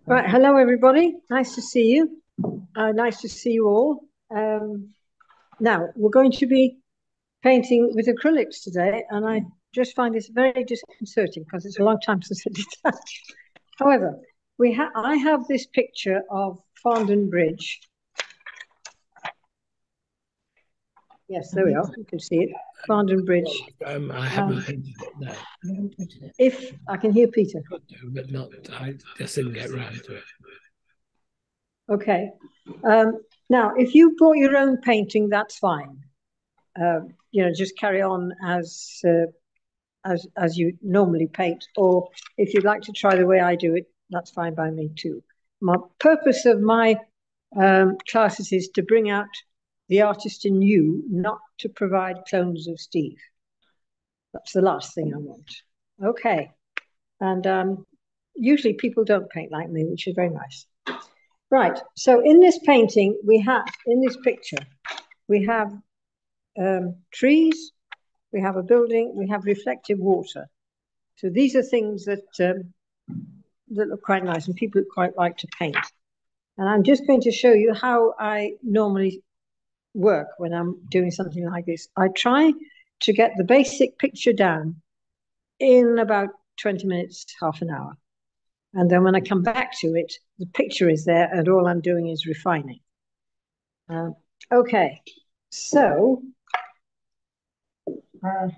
Right, hello everybody. Nice to see you. Nice to see you all. Now, we're going to be painting with acrylics today, and I just find this very disconcerting because it's a long time since I did that. However, I have this picture of Fondon Bridge. Yes, there we are. You can see it. Fondon Bridge. I haven't painted it, no. If I can hear Peter. Could do, but not, I just didn't get round to it. Okay. Now, if you brought your own painting, that's fine. Just carry on as you normally paint, or if you'd like to try the way I do it, that's fine by me too. My purpose of my classes is to bring out the artist in you, not to provide clones of Steve. That's the last thing I want. Okay. And usually people don't paint like me, which is very nice. Right. So in this painting, in this picture, we have trees, we have a building, we have reflective water. So these are things that look quite nice and people quite like to paint. And I'm just going to show you how I normally work when I'm doing something like this. I try to get the basic picture down in about 20 minutes, half an hour. And then when I come back to it, the picture is there and all I'm doing is refining. Okay, so I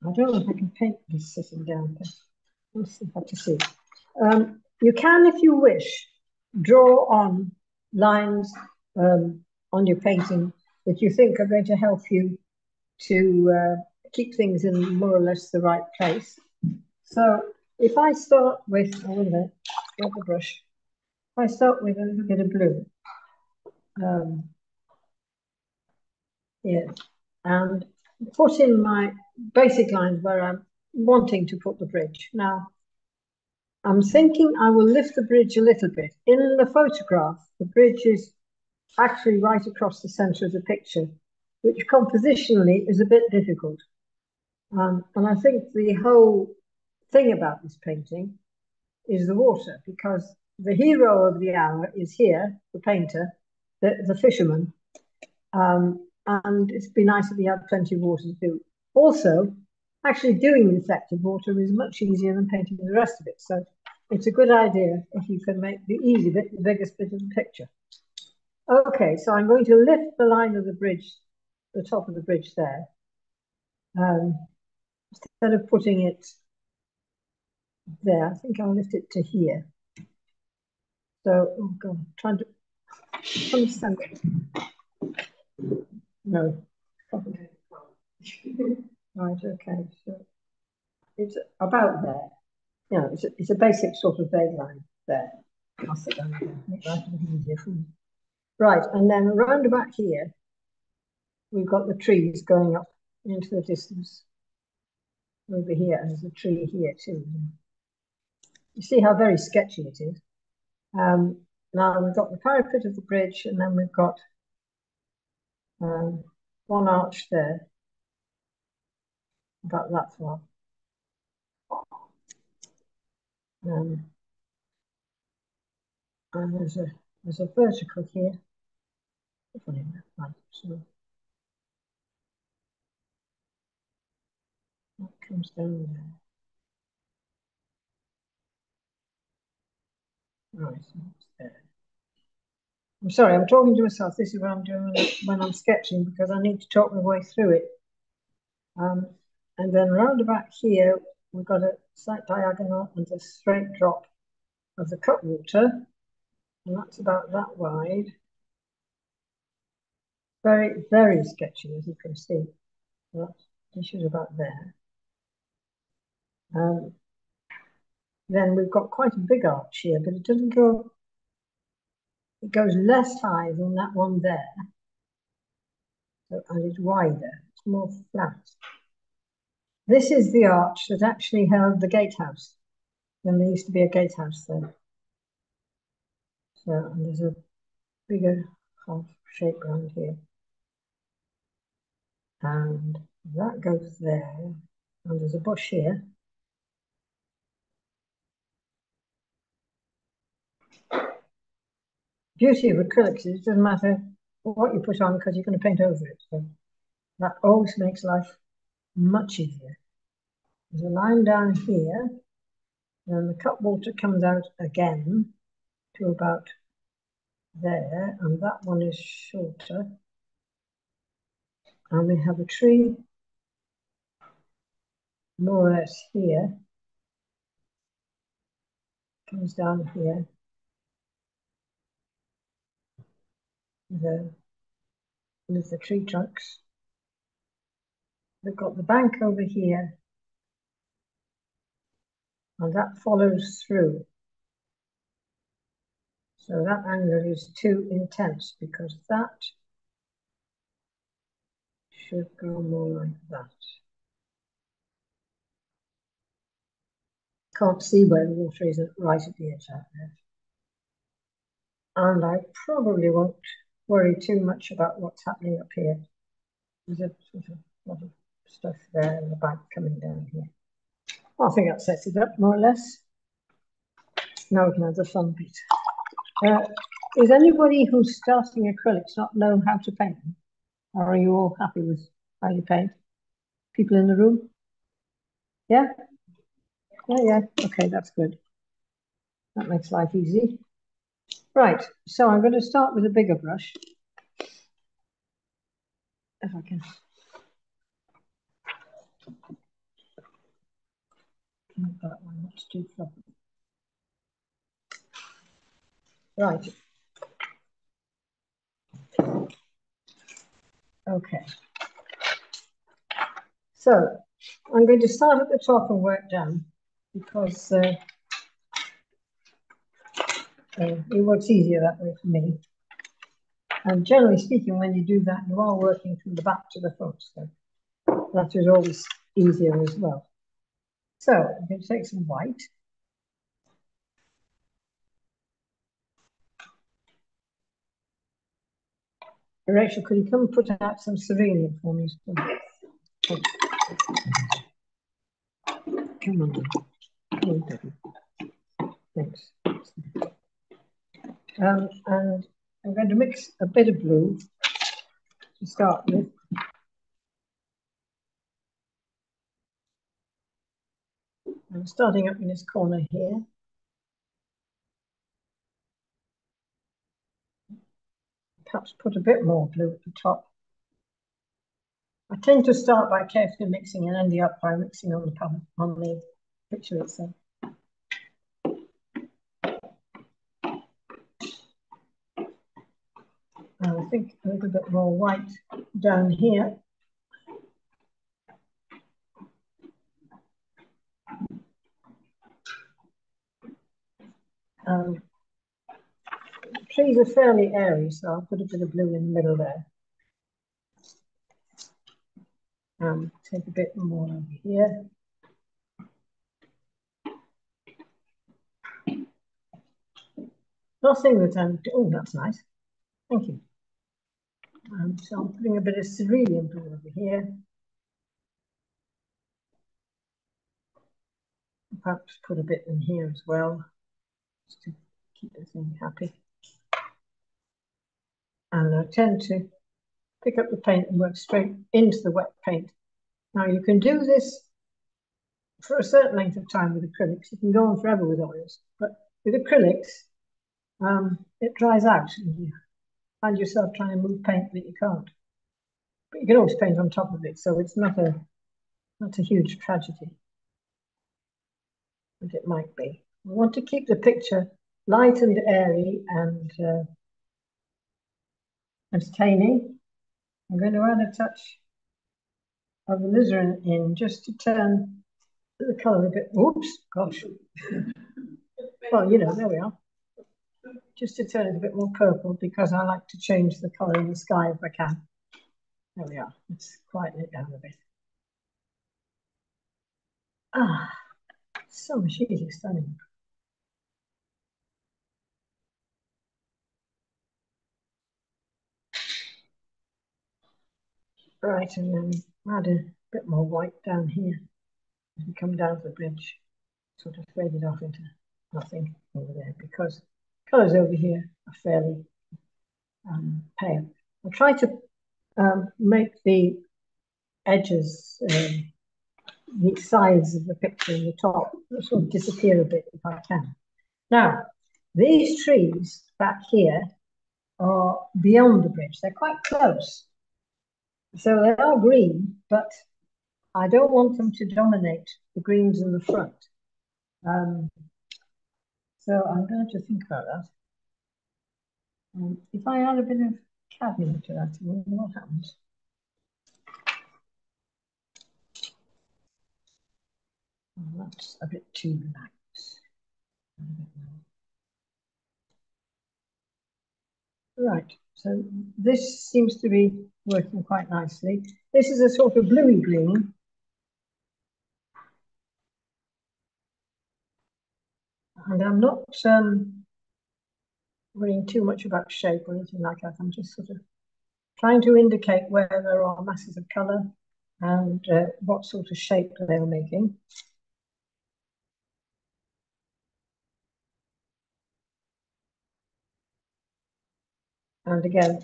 don't know if I can paint this sitting down. Let's see if I can see. You can, if you wish, draw on lines on your painting that you think are going to help you to keep things in more or less the right place. So if I start with, wait a minute, get the brush. If I start with a little bit of blue, yes, and put in my basic lines where I'm wanting to put the bridge. Now, I'm thinking I will lift the bridge a little bit. In the photograph, the bridge is actually right across the center of the picture, which compositionally is a bit difficult. And I think the whole thing about this painting is the water, because the hero of the hour is here, the painter, the fisherman. And it'd be nice if he had plenty of water to do. Also, actually doing reflective water is much easier than painting the rest of it. So it's a good idea if you can make the easy bit the biggest bit of the picture. Okay, so I'm going to lift the line of the bridge, the top of the bridge there. Instead of putting it there, I think I'll lift it to here. So, oh God, I'm trying to understand it. No. Right, okay, so it's about there. You know, it's a basic sort of vague line there. I'll sit down there, make life a bit easier for me. Right, and then around about here, we've got the trees going up into the distance. Over here, and there's a tree here too. You see how very sketchy it is. Now we've got the parapet of the bridge, and then we've got one arch there, about that far. And there's a vertical here. Right, so that comes down there. Right, so it's there. I'm sorry, I'm talking to myself. This is what I'm doing when I'm sketching, because I need to talk my way through it. And then round about here, we've got a slight diagonal and a straight drop of the cut water, and that's about that wide. Very, very sketchy, as you can see. So this is about there. Then we've got quite a big arch here, but it doesn't go, it goes less high than that one there. So, and it's wider, it's more flat. This is the arch that actually held the gatehouse, when there used to be a gatehouse there. So, and there's a bigger half shape around here. And that goes there, and there's a bush here. beauty of acrylics is it doesn't matter what you put on because you're going to paint over it. So that always makes life much easier. There's a line down here, and the cut water comes out again to about there, and that one is shorter. And we have a tree more or less here, comes down here. With the tree trunks. We've got the bank over here, and that follows through. So that angle is too intense because that should go more like that. Can't see where the water is right at the edge out there. And I probably won't worry too much about what's happening up here. There's a sort of lot of stuff there in the bank coming down here. I think that sets it up more or less. Now we can have the fun bit. Is anybody who's starting acrylics not know how to paint them? Or are you all happy with how you paint? People in the room? Yeah? Yeah. Okay, that's good. That makes life easy. Right, so I'm going to start with a bigger brush. If I can. Not that one, that's too fluffy. Right. Okay. So I'm going to start at the top and work down because it works easier that way for me. And generally speaking, when you do that, you are working from the back to the front. So that is always easier as well. So I'm going to take some white. Rachel, could you come and put out some cerulean for me? Come on. Thanks. And I'm going to mix a bit of blue to start with. I'm starting up in this corner here. Perhaps put a bit more blue at the top. I tend to start by carefully mixing and ending up by mixing on the picture itself. And I think a little bit more white down here. Trees are fairly airy, so I'll put a bit of blue in the middle there. Take a bit more over here. Nothing that I'm, oh, that's nice. Thank you. So I'm putting a bit of cerulean blue over here. Perhaps put a bit in here as well, just to keep the thing happy. And I tend to pick up the paint and work straight into the wet paint. Now you can do this for a certain length of time with acrylics. You can go on forever with oils, but with acrylics, it dries out and you find yourself trying to move paint that you can't. But you can always paint on top of it, so it's not a huge tragedy, but it might be. We want to keep the picture light and airy and entertaining. I'm going to add a touch of alizarin in just to turn the colour a bit. Oops, gosh. Well, you know, there we are. Just to turn it a bit more purple because I like to change the colour in the sky if I can. There we are. Let's quieten it down a bit. Ah, so much easier, stunning. Right, and then add a bit more white down here as we come down to the bridge. Sort of fade it off into nothing over there because colours over here fairly pale. I'll try to make the edges, the sides of the picture in the top sort of disappear a bit if I can. Now, these trees back here are beyond the bridge. They're quite close. So they are green, but I don't want them to dominate the greens in the front. So I'm going to think about that. If I add a bit of cadmium to that, what happens? Oh, that's a bit too lax. Right, so this seems to be working quite nicely. This is a sort of bluey green. And I'm not worrying too much about shape or anything like that. I'm just sort of trying to indicate where there are masses of colour and what sort of shape they're making. And again,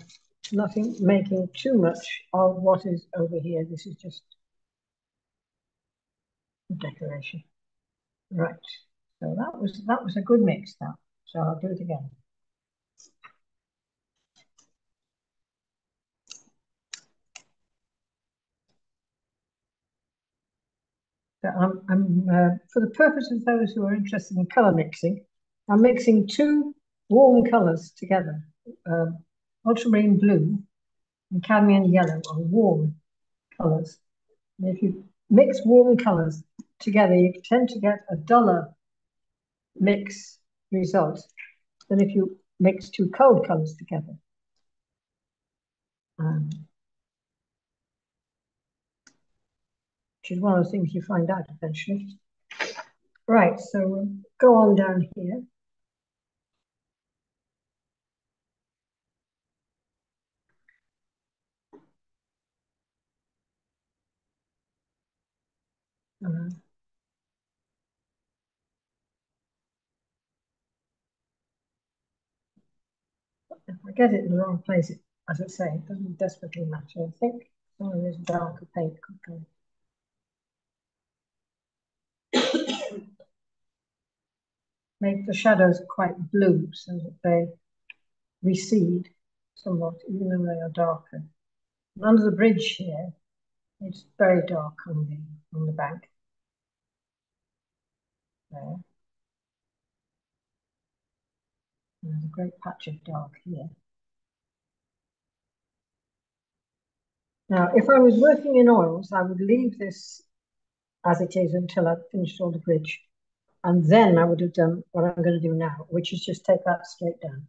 nothing making too much of what is over here. This is just decoration. Right. So that was a good mix now. So I'll do it again. So for the purpose of those who are interested in colour mixing, I'm mixing two warm colours together. Ultramarine blue and cadmium yellow are warm colours. And if you mix warm colours together, you tend to get a duller mix result than if you mix two cold colours together. Which is one of the things you find out eventually. Right, so we'll go on down here. If I get it in the wrong place, as I say, it doesn't desperately matter. I think some of this darker paint could go. Make the shadows quite blue so that they recede somewhat, even though they are darker. And under the bridge here, it's very dark on the bank. There. There's a great patch of dark here. Now, if I was working in oils, I would leave this as it is until I've finished all the bridge. And then I would have done what I'm going to do now, which is just take that straight down.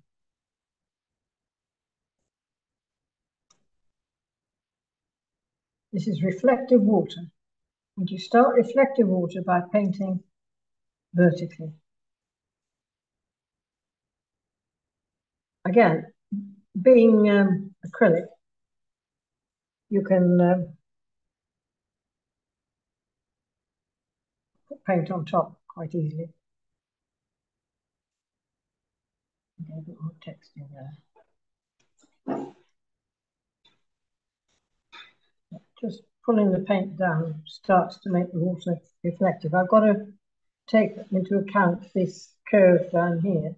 This is reflective water. And you start reflective water by painting vertically. Again, being acrylic, you can put paint on top quite easily. Okay, a bit more texture there. Just pulling the paint down starts to make the water reflective. I've got to take into account this curve down here,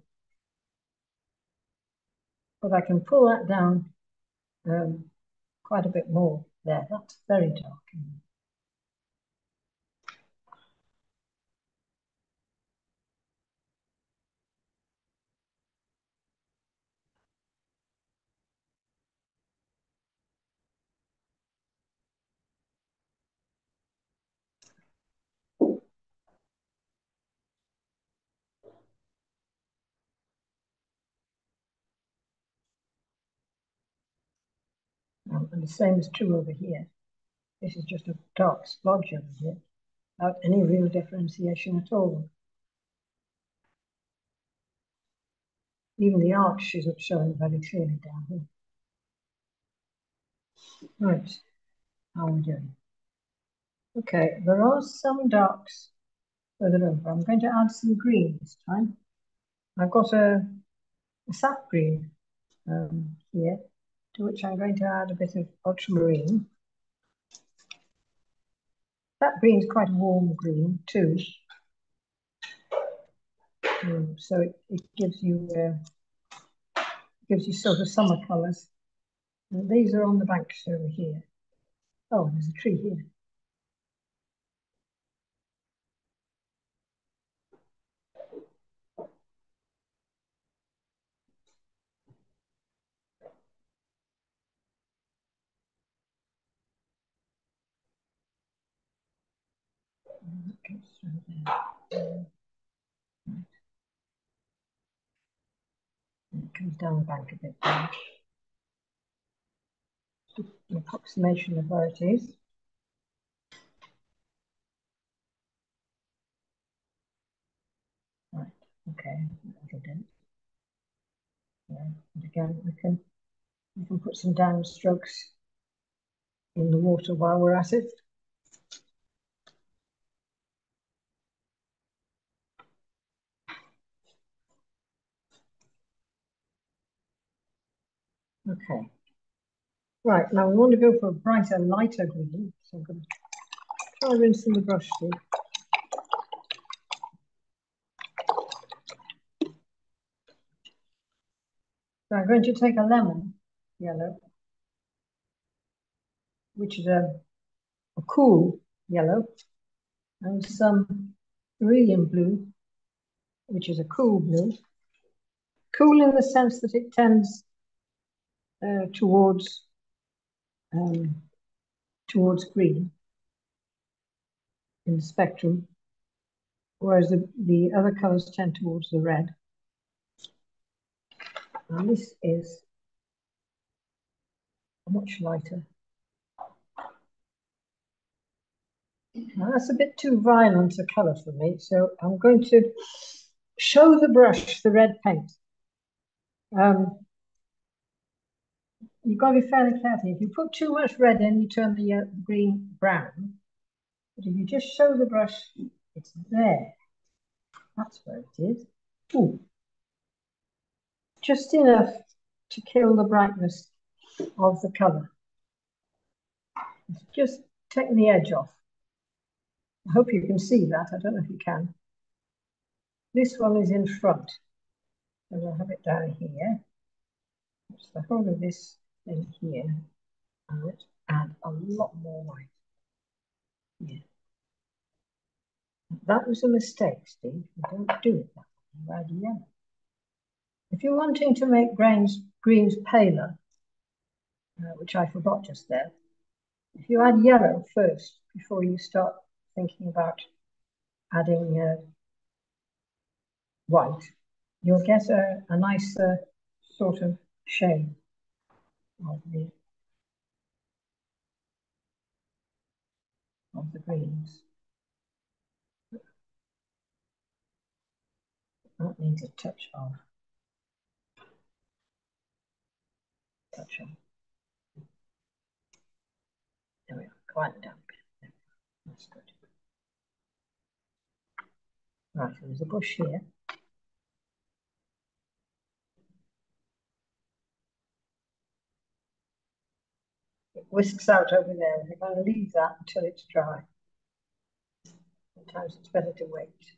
but I can pull that down quite a bit more there. That's very dark. And the same is true over here. This is just a dark splodge over here, without any real differentiation at all. Even the arch isn't showing very clearly down here. Right, how are we doing? Okay, there are some darks further over. I'm going to add some green this time. I've got a a sap green here, to which I'm going to add a bit of ultramarine. That green is quite a warm green too, so it gives you sort of summer colours. And these are on the banks over here. Oh, there's a tree here. It comes down the bank a bit there. Just an approximation of where it is. Right, okay, that'll do. Yeah, and again, we can put some down strokes in the water while we're at it. Okay. Right, now we want to go for a brighter, lighter green. So I'm going to try rinsing the brush through. So I'm going to take a lemon yellow, which is a cool yellow, and some cerulean blue, which is a cool blue. Cool in the sense that it tends towards green in the spectrum, whereas the other colours tend towards the red. And this is much lighter. Now that's a bit too violent a colour for me, so I'm going to show the brush the red paint. You've got to be fairly careful. If you put too much red in, you turn the green brown. But if you just show the brush, it's there. That's where it is. Ooh. Just enough to kill the brightness of the colour. Just take the edge off. I hope you can see that. I don't know if you can. This one is in front. So I'll have it down here. That's the whole of this thing here. And let's add a lot more white. Yeah. That was a mistake, Steve. You don't do it that way. You add yellow. If you're wanting to make greens paler, which I forgot just there, if you add yellow first before you start thinking about adding white, you'll get a nicer sort of shade of the greens. That needs a touch of. There we are, quite down a bit. That's good. Right, so there's a bush here. It whisks out over there. We're going to leave that until it's dry. Sometimes it's better to wait.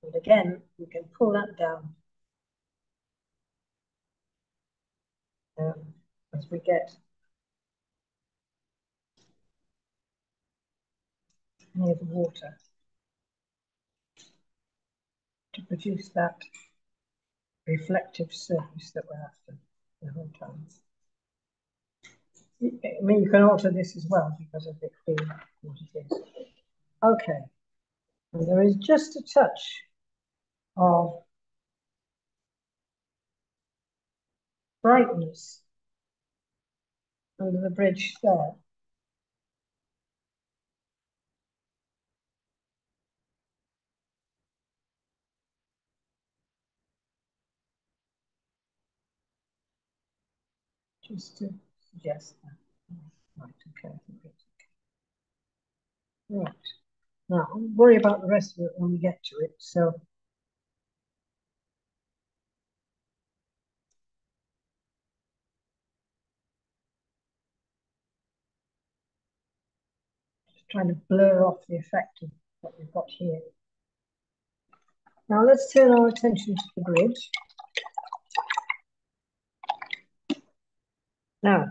And again, we can pull that down as we get near the water to produce that reflective surface that we're after the whole time. I mean, you can alter this as well because of it being what it is. Okay, and there is just a touch of brightness under the bridge there. Just to suggest that. Right, okay, I think it's okay. Right, now I'll worry about the rest of it when we get to it. So Just trying to blur off the effect of what we've got here. Now let's turn our attention to the bridge. Now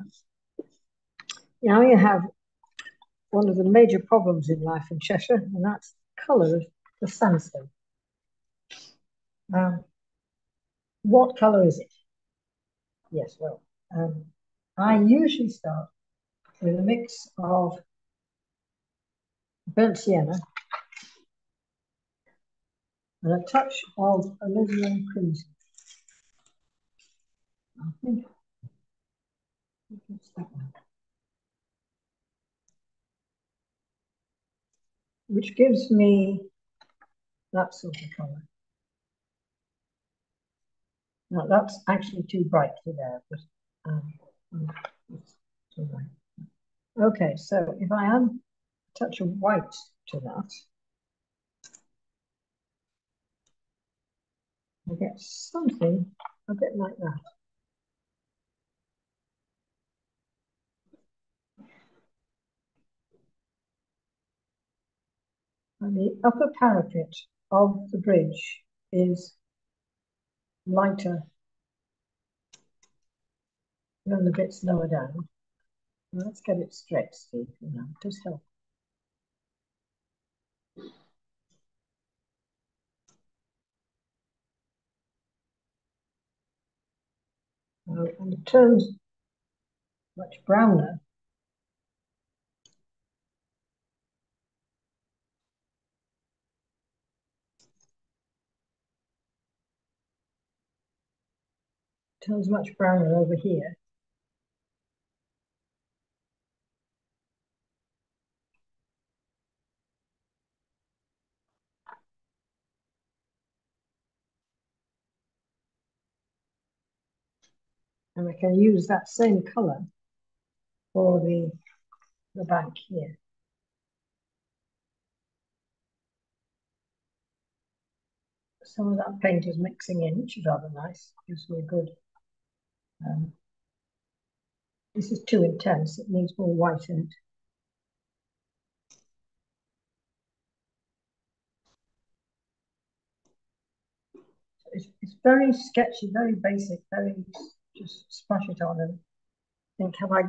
you have one of the major problems in life in Cheshire, and that's the colour of the sandstone. What colour is it? Yes, well, I usually start with a mix of burnt sienna and a touch of alizarin crimson. I think it's that one. Which gives me that sort of colour. Now that's actually too bright for there, but it's too bright. Okay, so if I add a touch of white to that, I get something a bit like that. And the upper parapet of the bridge is lighter than the bits lower down. Now let's get it straight, Steve. You know, it does help. And it turns much browner. Turns much browner over here. And I can use that same color for the bank here. Some of that paint is mixing in, which is rather nice. Gives me a good. This is too intense. It needs more white in it. It's very sketchy, very basic, very just splash it on and think, have I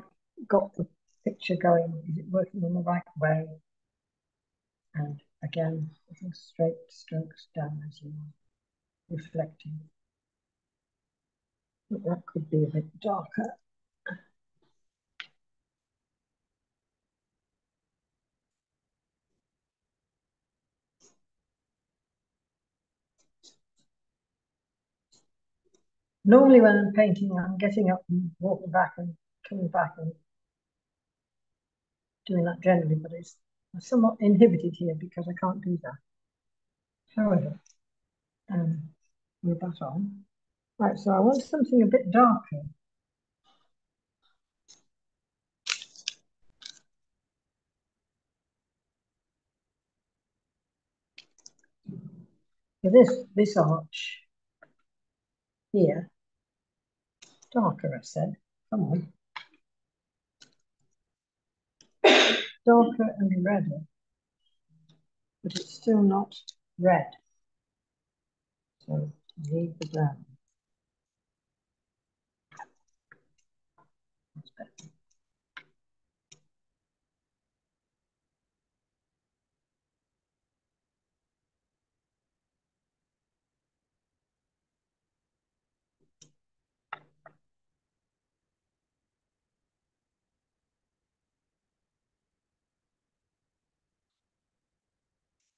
got the picture going? Is it working in the right way? And again, little straight strokes down as you are reflecting. But that could be a bit darker. Normally when I'm painting, I'm getting up and walking back and coming back and doing that generally, but it's somewhat inhibited here because I can't do that. However, move that on. Right, so I want something a bit darker. For this arch here, darker, I said. Come on. Darker and redder, but it's still not red. So leave the brown. That's better.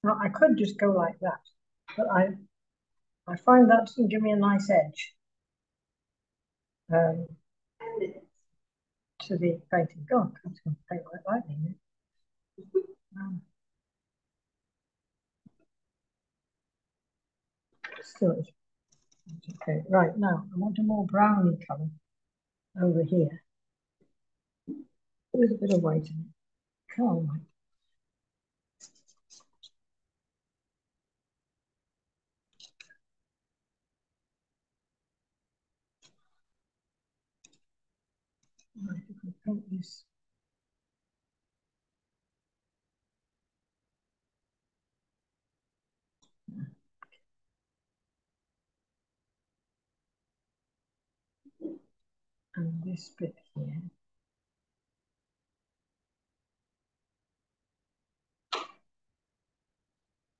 Now I could just go like that, but I find that doesn't give me a nice edge to the painting. God, I'm just going to paint like lightning. Still, it's okay. Right, now I want a more browny colour over here. With a bit of white in it. Come on, white. Right, if we paint this and this bit here.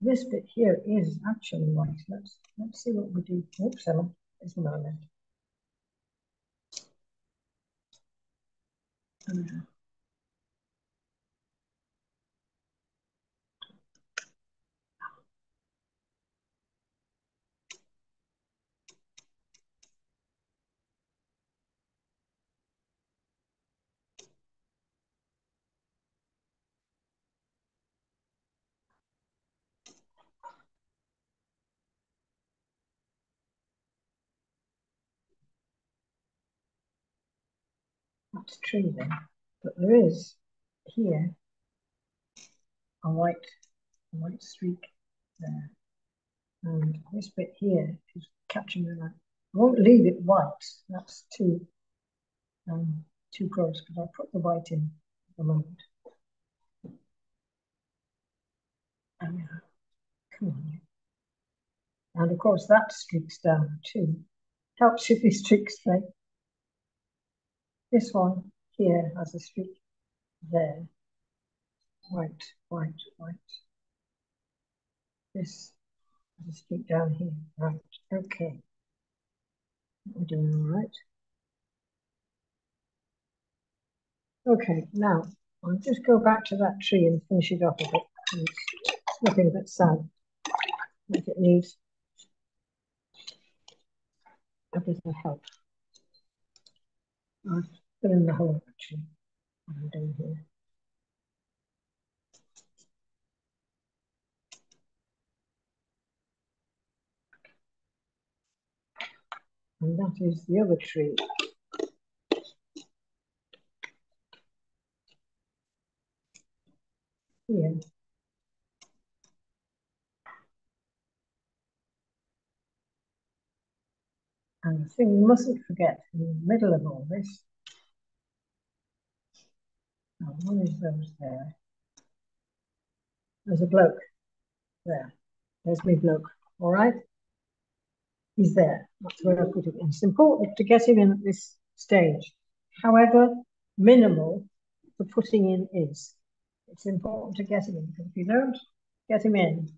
This bit here is actually white. Let's see what we do. Oops, Ellen, there's a moment. That's true then, but there is here a white streak there, and this bit here is catching the light. I won't leave it white. That's too gross, because I'll put the white in at the moment. And come on. And of course that streaks down too. Helps if this streak straight. This one here has a streak there. White, white, white. This has a streak down here. Right, okay. We're doing all right. Okay, now I'll just go back to that tree and finish it off a bit. It's nothing but sad. Like it needs a bit of help. I'll fill in the hole actually. What I'm doing here. And that is the other tree. Here. And the thing you mustn't forget in the middle of all this, now one is those there. There's a bloke there. There's me bloke, all right? He's there. That's where I put it in. It's important to get him in at this stage. However minimal the putting in is, it's important to get him in, because if you don't get him in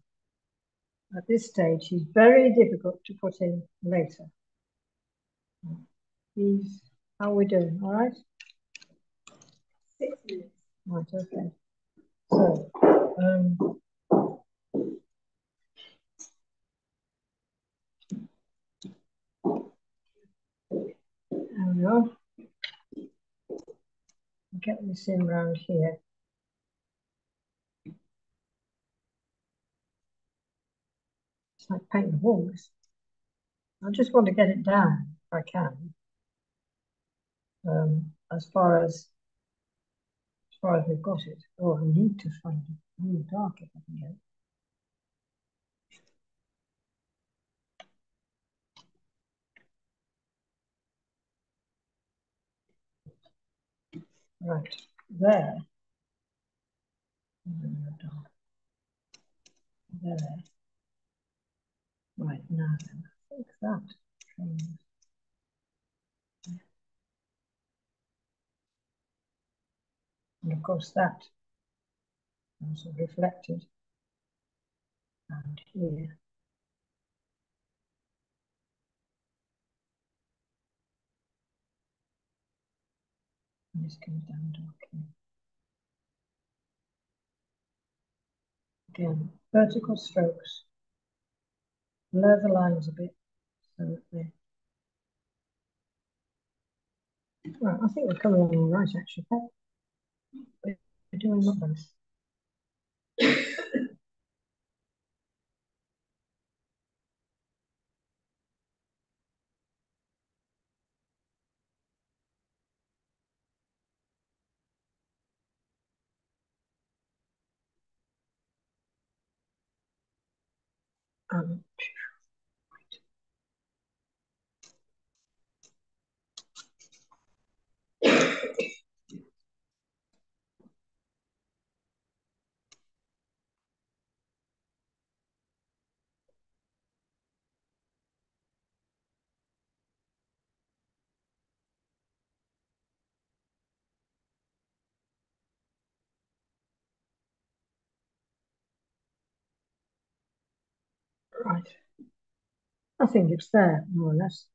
at this stage, he's very difficult to put in later. How are we doing? All right? 6 minutes. Right, okay. So, there we are. Get this in around here. It's like painting walls. I just want to get it down if I can. As far as we've got it. Oh, I need to find it really dark if I can get it. Right, there. There. Right, now then, I think that. And of course that also reflected. And here. And this comes down darkly. Again, vertical strokes. Blur the lines a bit so that they. Well, I think we're coming along all right actually. We're doing not bad. Right. I think it's there, more or less.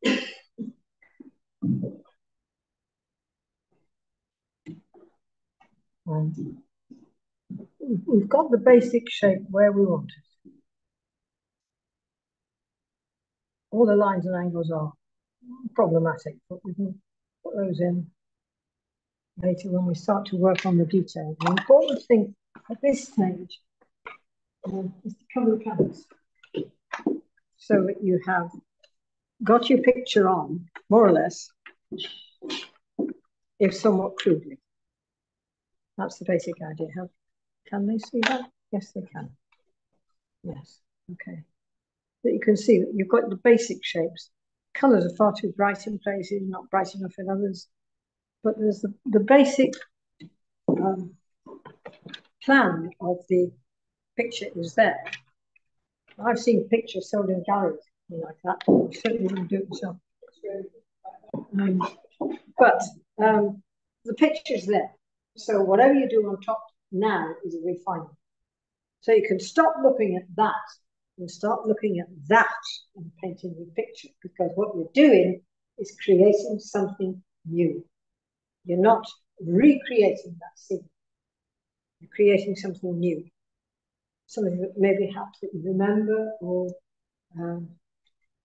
We've got the basic shape where we want it. All the lines and angles are problematic, but we can put those in later when we start to work on the detail. The important thing at this stage is to cover the canvas so that you have got your picture on, more or less, if somewhat crudely. That's the basic idea. Can they see that? Yes, they can. Yes, okay. But you can see that you've got the basic shapes. Colours are far too bright in places, not bright enough in others. But there's the basic plan of the picture is there. I've seen pictures sold in galleries like that. I certainly wouldn't do it myself. But the picture's there. So whatever you do on top now is a refinement. So you can stop looking at that and start looking at that and painting the picture, because what you're doing is creating something new. You're not recreating that scene. You're creating something new. Something that maybe perhaps that you remember, or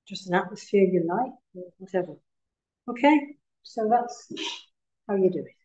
just an atmosphere you like, or whatever. Okay, so that's how you do it.